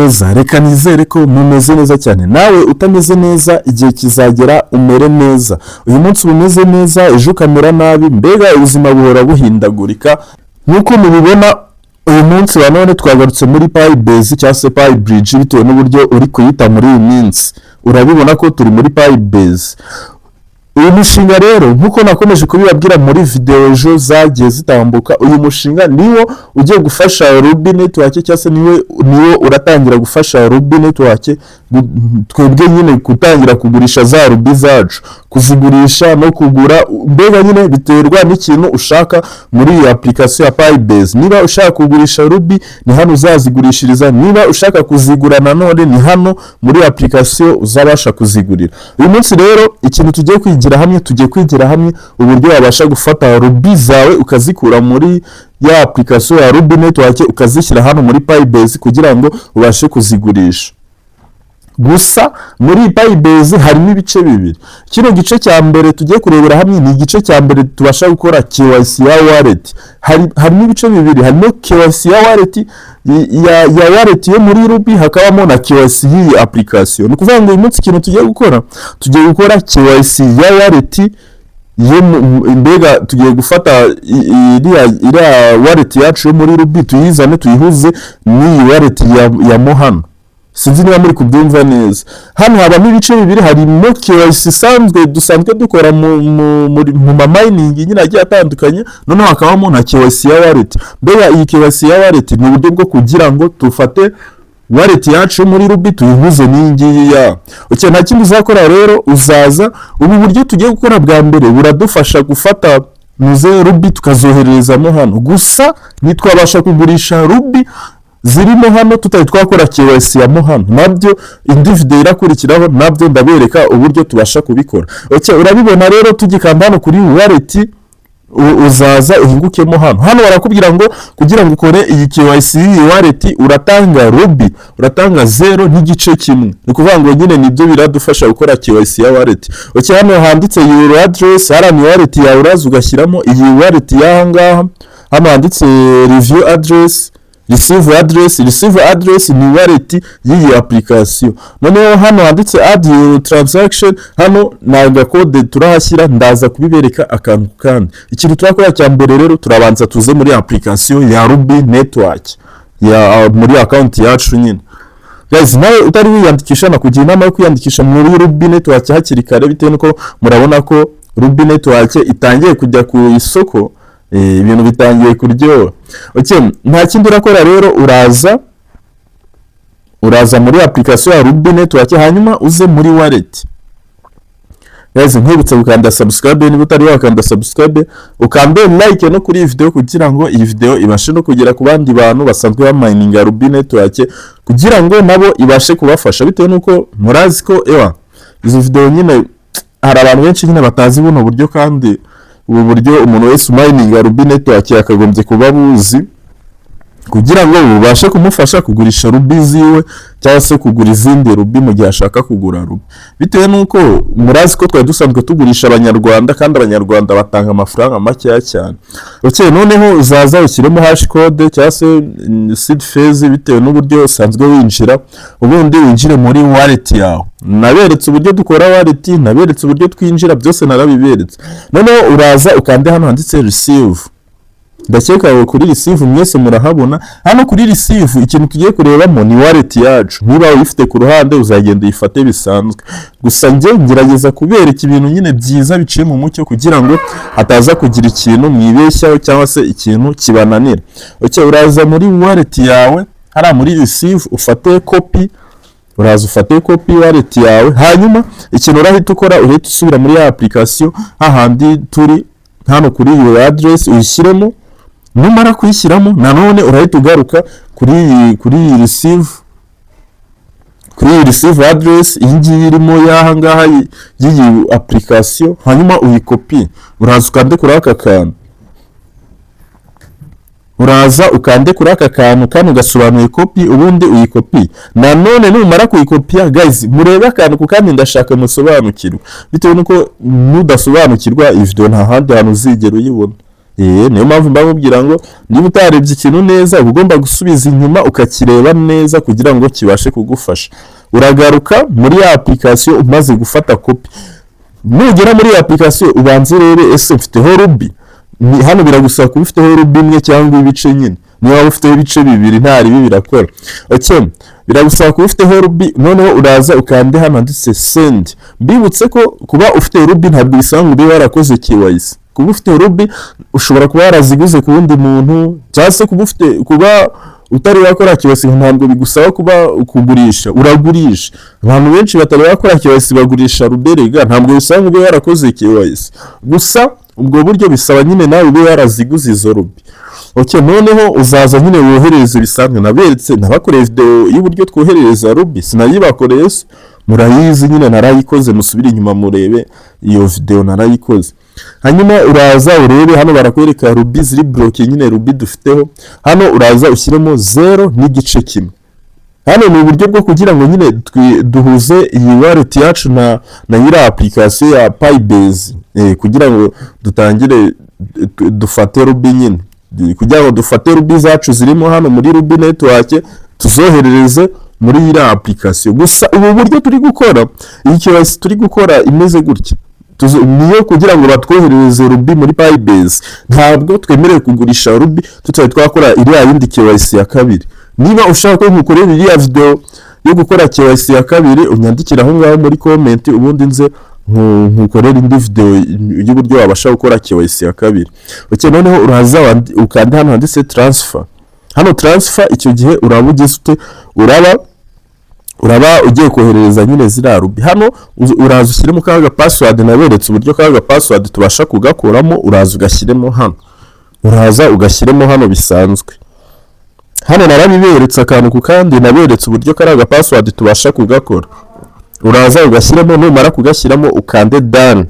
neza, reka nizere ko mumeze neza cyane. Nawe utameze neza igihe kizagera umere neza. Uyu munsi umeze neza, ejo ukamera nabi, mbega ubuzima buhora buhindagurika. Nkuko mubibona uyu munsi wa none twagarutse muri Pibase cyangwa se Pibridge bitewe n'uburyo uri kuyita muri iyi minsi. Urabibona ko turi muri Pibase. Uyu mushinga rero nkuko nakomeje kubibabwira muri video ejo zagiye zitambuka, uyu mushinga niwo ugiye gufasha Rubi network cyangwa se niwo uratangira gufasha Rubi network twebwe nyine gutangira kugurisha za Rubi zacu, kuzigurisha no kugura, mbega nyine biterwa n'ikintu ushaka muri iyi application ya Pibase. Niba ushaka kugurisha Rubi ni hano uzazigurishiriza, niba ushaka kuzigura nanone ni hano muri application uzabasha kuzigurira. Uyu munsi rero ikintu tugiye kwigira hamwe uburyo wabasha gufata Rubi zawe ukazikura muri ya application ya Rubi network ukazishyira hano muri Pibase kugira ngo ubashe kuzigurisha. Gusa muri Pibase harimo ibice bibiri. Kino gice cya mbere tugiye kurebera hamwe ni igice cya mbere tubasha gukora KYC ya wallet. Harimo ibice bibiri, harimo KYC ya wallet ya wallet yo muri Rubi, hakabamo na KYC y'iyi application. Ni kuvuga ngo uyu munsi ikintu tugiye gukora KYC ya wallet mbega tugiye gufata iriya wallet yacu yo muri Rubi tuyizane tuyihuze n'iyi wallet ya Mohano. Sinzi niba muri kubyumva neza. Hano habamo ibice bibiri, harimo KYC dusanzwe dukora mu mining nyine agiye atandukanye, noneho hakabamo na KYC ya wallet. Mbega iyi KYC ya wallet ni uburyo bwo kugira ngo tufate wallet yacu muri Rubi tuyihuze n'ingiyi ya. Nta kindi uzakora rero, uzaza ubu buryo tugiye gukora bwa mbere buradufasha gufata muze Rubi tukazoherezamo hano. Gusa nitwabasha kugurisha Rubi zirimo hano tutari twakora KYC ya Mohano, nabyo indi video irakurikiraho, nabyo ndabereka uburyo tubasha kubikora. Urabibona rero tugikanda hano kuri wallet uzaza uhingukemo hano barakubwira ngo kugira ngo ukore iyi KYC iyi wallet uratanga Rubi, uratanga 0 n'igice kimwe. Ni kuvuga ngo nyine nibyo biradufasha gukora KYC ya wallet. Hano handitse your address, ni wallet yawe uraza ugashyiramo iyi wallet y'ahangaha. Hano handitse review address, receive address ni wallet y'iyi application. Noneho hano handitse add your transaction, hano naga code turahashyira, ndaza kubibereka akantu kandi. Ikintu turakora cya mbere rero turabanza tuze muri application ya Rubi network ya muri account yacu nyine. Guys, nawe utari wiyandikisha na kugira inama yo kwiyandikisha muri Rubi network hakiri kare, bitewe nuko murabona ko Rubi network itangiye kujya ku isoko, ibintu bitangiye kuryoha. Nta kindi urakora rero, uraza muri application ya Rubi network hanyuma uze muri wallet. Guys, nkwibutsa gukanda subscribe niba utari wakanda subscribe, ukande like no kuri iyi video kugira ngo iyi video ibashe no kugera ku bandi bantu basanzwe bamininga Rubi network kugira ngo nabo ibashe kubafasha, bitewe nuko murazi ko izo video nyine hari abantu benshi nyine batazi buno buryo, kandi ubu buryo umuntu wese mining Rubi network yakagombye kuba buzi kugira ngo bubashe kumufasha kugurisha Rubi ziwe cyangwa se kugura izindi Rubi mu gihe ashaka kugura Rubi, bitewe nuko murazi ko twari dusanzwe tugurisha abanyarwanda kandi abanyarwanda batanga amafaranga make cyane. Noneho uzaza ushyiremo hash code cyangwa se seed phrase bitewe n'uburyo usanzwe winjira, ubundi winjire muri wallet yawe. Naberetse uburyo dukora wallet, naberetse uburyo twinjira, byose narabiberetse. Noneho uraza ukande hano handitse receive. Ndakeka kuri receive mwese murahabona. Hano kuri receive ikintu tugiye kurebamo ni wallet yacu. Niba uyifite ku ruhande uzagenda uyifate bisanzwe. Gusa njye ngerageza kubereka ibintu nyine byiza biciye mu mucyo kugira ngo hataza kugira ikintu mwibeshyaho cyangwa se ikintu kibananira. Uraza muri wallet yawe, hara muri receive ufate copy, uraza ufate copy wallet yawe, hanyuma ikintu urahita ukora uhita usubira muri ya application hahandi turi hano kuri iyo address uyishyiremo. Numara kuyishyiramo nanone urahita ugaruka kuri receive address iyi ngiyi irimo y'ahangaha y'iyi application, hanyuma uyikopi. Uraza ukande kuri aka kantu, kandi ugasobanuye copy, ubundi uyikopi. Nanone numara kuyikopia guys, murebe akantu kandi ndashaka musobanukirwa, bitewe nuko nudasobanukirwa iyi video nta handi hantu uzigera uyibona. niyo mpamvu mbamubwira ngo niba utarebye ikintu neza uba ugomba gusubiza inyuma ukakireba neza kugira ngo kibashe kugufasha. Uragaruka muri ya application umaze gufata kopi, nugera muri ya application ubanze urebe ese mfiteho Rubi. Hano biragusaba kuba ufiteho Rubi imwe cyangwa ibice nyine. Niba ufiteho ibice bibiri nta ribi birakora. Okay, biragusaba kuba ufiteho Rubi, noneho uraza ukande hano handitse send. Mbibutse ko kuba ufite Rubi ntabwo bisanga ube warakoze KYC. Kuba ufite Rubi ushobora kuba waraziguze ku wundi muntu, cyangwa se kuba utari wakora KYC ntabwo bigusaba kuba kugurisha, uragurisha. Abantu benshi batari wakora KYC bagurisha Rubi rega, ntabwo bisanga ube warakoze KYC. Gusa ubwo buryo bisaba nyine nawe ube waraziguze izo Rubi. Okay, noneho uzaza nyine wohereze bisanzwe. Naberetse nabakoreye video y'uburyo twohereza Rubi, sinayibakoreye, murayizi nyine narayikoze, musubire inyuma murebe iyo video narayikoze. Hanyuma uraza urebe hano barakwereka Rubi ziri bloke nyine Rubi dufiteho. Hano uraza ushyiremo 0 n'igice kimwe. Hano ni uburyo bwo kugira ngo nyine duhuze iyi wallet yacu na ira application ya Pibase, kugira ngo dutangire dufate Rubi nyine. Kugira ngo dufate Rubi zacu zirimo hano muri Rubi network tuzoherereze muri ira application. Gusa ubu buryo turi gukora, iyi KYC turi gukora imeze gutya, niyo kugira ngo batwoherereze Rubi muri Pibase. Ntabwo twemerewe kugurisha Rubi tutari twakora iriya yindi KYC ya kabiri. Niba ushaka ko nkukorera iriya video yo gukora KYC ya kabiri, unyandikira aho ngaho muri comment, ubundi nze nkukorera indi video y'uburyo wabasha gukora KYC ya kabiri. Okay, noneho uraza ukanda hano handitse transfer. Hano transfer icyo gihe uraba ugeze ute, uraba ugiye kohereza nyine zira Rubi. Hano uraza ushyiremo kaga password, naberetse uburyo kaga password tubasha kugakoramo. Uraza ugashyiremo hano, uraza ugashyiremo hano bisanzwe. Hano narabiberetse akantu ku kandi, naberetse uburyo kaga password tubasha kugakora. Uraza ugashyiramo, numara kugashyiramo ukande done.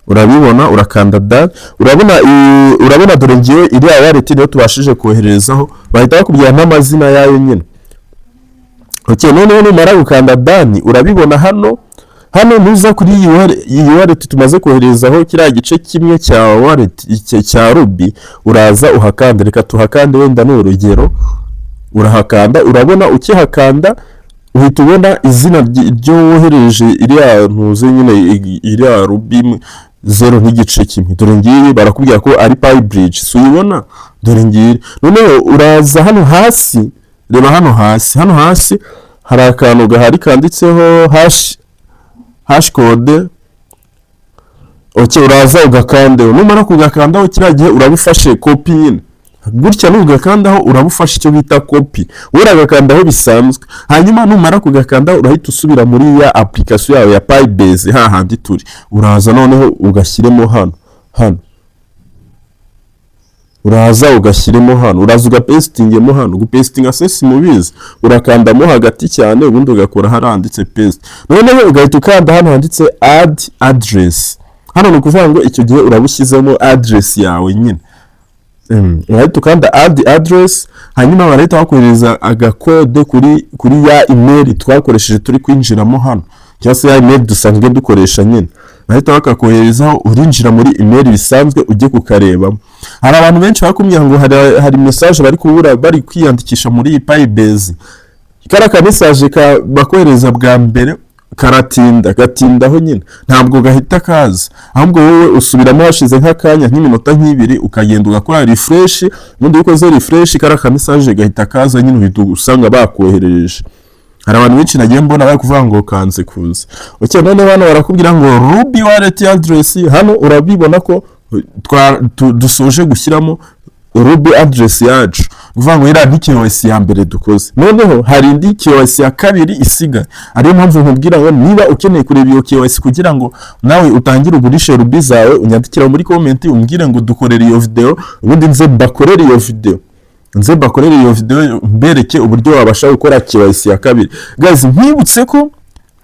Urabibona, urakanda done. Urabona dore ngiye iriya wallet niyo tubashije koherezaho, bahita bakubwira n'amazina yayo nyine. Okay, noneho numara gukanda done urabibona hano nuza kuri iyi wallet tumaze koherezaho kiriya gice kimwe cya wallet cya Rubi, uraza uhakanda. Reka tuhakande wenda ni urugero, urahakanda. Urabona ukihakanda uhita ubona izina ryo wohereje iriya ntuze nyine iriya Rubi 0 n'igice kimwe. Dore ngiye barakubwira ko ari Pibridge, so ubibona, dore ngiye. Noneho uraza hano hasi, reba hano hasi hari akantu gahari kanditseho hash code. Okay, uraza ugakandeho. Numara kugakandaho kiriya gihe urabufashe copy nyine. Gutya nugakandaho urabufashe icyo bita copy. Uragakandaho bisanzwe. Hanyuma numara kugakandaho urahita usubira muri ya application yawe ya Pibase hahandi turi. Uraza noneho ugashyiremo hano. Uraza ugashyiremo hano, uraza ugapastingemo hano. Gupasting access mubizi, urakandamo hagati cyane, ubundi ugakora haranditse paste. Noneho ugahita ukanda hano handitse add address. Hano ni ukuvuga ngo icyo gihe urabushyizemo address yawe nyine. Urahita ukanda add address, hanyuma barahita bakohereza agakode kuri ya email twakoresheje turi kwinjiramo hano, cyangwa se ya email dusanzwe dukoresha nyine. Bahita bakakoherezaho, urinjira muri email bisanzwe ujye kukarebamo. Hari abantu benshi bakumya ngo hari message bari kubura bari kwiyandikisha muri Pibase. Karaka message bakohereza bwa mbere gatindaho nyine, ntabwo gahita kaza. Ahubwo wowe usubiramo hashize nk'akanya nk'iminota nk'ibiri, ukagenda ugakora refresh. Ubundi ukoze refresh karaka message gahita kaza nyine, uhita usanga bakoherereje. Hari abantu benshi nagiye mbona bari kuvuga ngo kanze kuza. Okay, none bana barakubwira ngo Rubi wallet address. Hano urabibona ko dusoje gushyiramo Rubi address yacu, uvuga ngo ira KYC ya mbere dukoze. Noneho hari indi KYC ya kabiri isigaye. Ariyo mpamvu nkubwira ngo niba ukeneye kureba iyo KYC kugira ngo nawe utangire ugurishe Rubi zawe, unyandikira muri comment umbwire ngo dukorere iyo video, ubundi nze bakorere iyo video, mbereke uburyo wabasha gukora KYC ya kabiri. Guys, mwibutse ko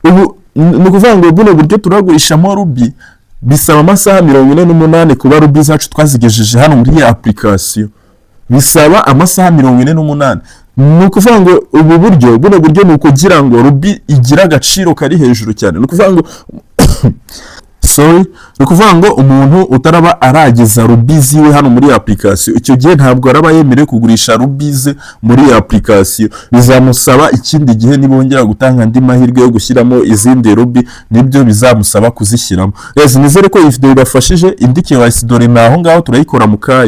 ubu ni kuvuga ngo buno buryo turagurishamo Rubi bisaba amasaha 48 kuba Rubi zacu twazigejeje hano muri ya application. Bisaba amasaha 48. Nukuvuga ngo buno buryo nukugira ngo Rubi igira agaciro kari hejuru cyane. Nukuvuga ngo sorry ni kuvuga ngo umuntu utaraba arageza Rubi ziwe hano muri application icyo gihe ntabwo araba yemerewe kugurisha Rubi ze muri application, bizamusaba ikindi gihe nibongera gutanga andi mahirwe yo gushyiramo izindi Rubi nibyo bizamusaba kuzishyiramo. Nizere ko iyi video ibafashije. Indi KYC dore naho ngaho turayikora mu kayi.